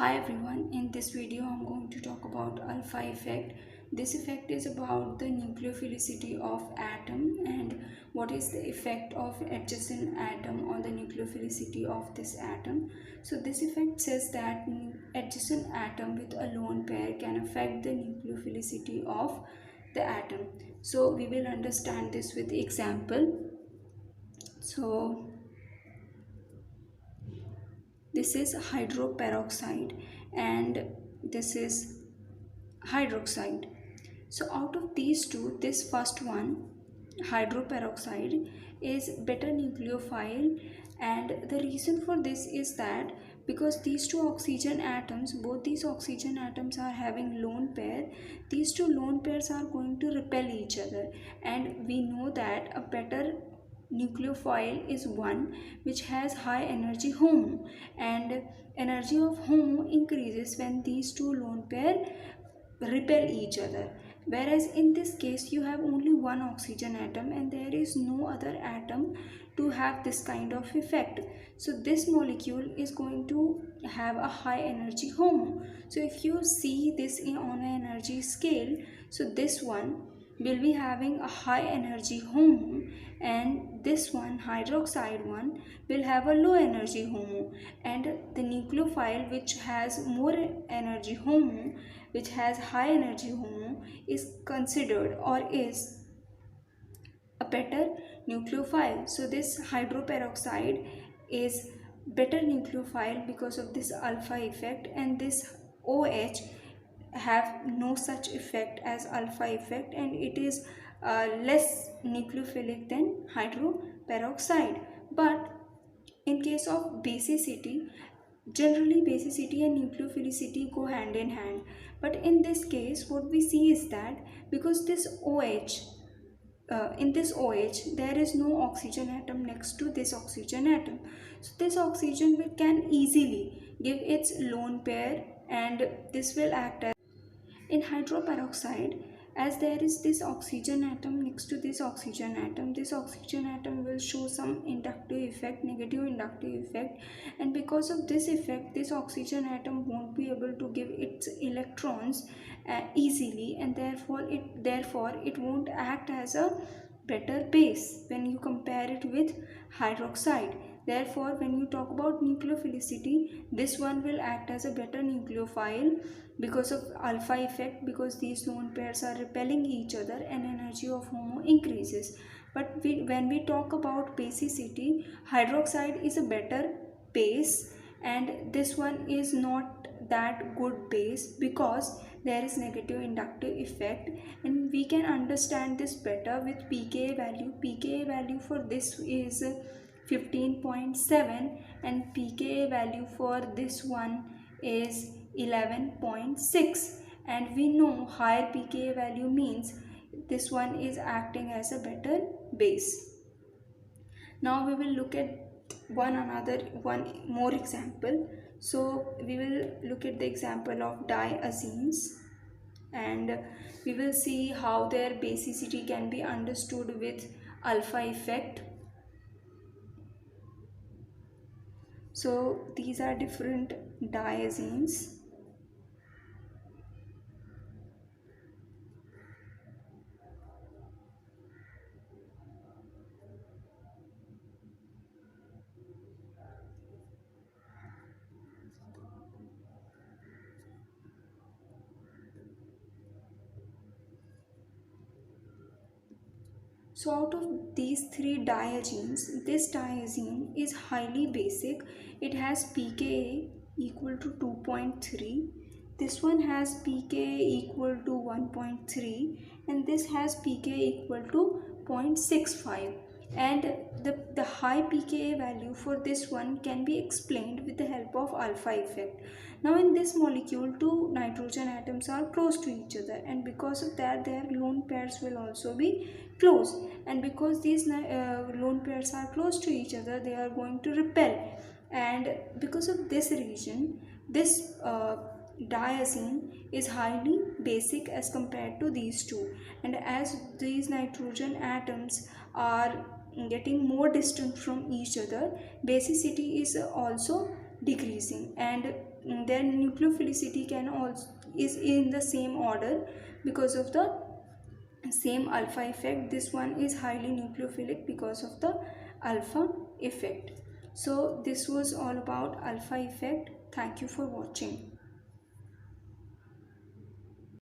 Hi everyone, in this video I'm going to talk about alpha effect. This effect is about the nucleophilicity of atom and what is the effect of adjacent atom on the nucleophilicity of this atom. So this effect says that adjacent atom with a lone pair can affect the nucleophilicity of the atom. So we will understand this with example. So this is hydroperoxide and this is hydroxide. So out of these two, this first one, hydroperoxide, is better nucleophile, and the reason for this is that because these two oxygen atoms, both these oxygen atoms are having lone pair, these two lone pairs are going to repel each other, and we know that a better nucleophile is one which has high energy HOMO, and energy of HOMO increases when these two lone pair repel each other, whereas in this case you have only one oxygen atom and there is no other atom to have this kind of effect. So this molecule is going to have a high energy HOMO. So if you see this on an energy scale, so this one will be having a high energy HOMO and this one, hydroxide one, will have a low energy HOMO, and the nucleophile which has more energy HOMO, which has high energy HOMO, is considered or is a better nucleophile. So this hydroperoxide is better nucleophile because of this alpha effect, and this OH have no such effect as alpha effect, and it is less nucleophilic than hydroperoxide. But in case of basicity, generally basicity and nucleophilicity go hand in hand, but in this case what we see is that because this OH, in this OH there is no oxygen atom next to this oxygen atom, so this oxygen can easily give its lone pair, and this will act as in hydroperoxide. As there is this oxygen atom next to this oxygen atom will show some inductive effect, negative inductive effect, and because of this effect this oxygen atom won't be able to give its electrons easily, and therefore it won't act as a better base when you compare it with hydroxide. Therefore when you talk about nucleophilicity, this one will act as a better nucleophile because of alpha effect, because these lone pairs are repelling each other and energy of HOMO increases. But when we talk about basicity, hydroxide is a better base and this one is not that good base because there is negative inductive effect, and we can understand this better with pKa value. pKa value for this is 15.7 and pKa value for this one is 11.6, and we know higher pKa value means this one is acting as a better base. Now we will look at one more example. So we will look at the example of diazines, and we will see how their basicity can be understood with alpha effect. So these are different diazines. So out of these three diagenes, this diazine is highly basic. It has pKa equal to 2.3. This one has pKa equal to 1.3 and this has pKa equal to 0.65. And the high pKa value for this one can be explained with the help of alpha effect. Now in this molecule, two nitrogen atoms are close to each other, and because of that their lone pairs will also be close, and because these lone pairs are close to each other they are going to repel, and because of this reason this diazine is highly basic as compared to these two, and as these nitrogen atoms are getting more distant from each other, basicity is also decreasing, and then nucleophilicity can also is in the same order because of the same alpha effect. This one is highly nucleophilic because of the alpha effect. So this was all about alpha effect. Thank you for watching.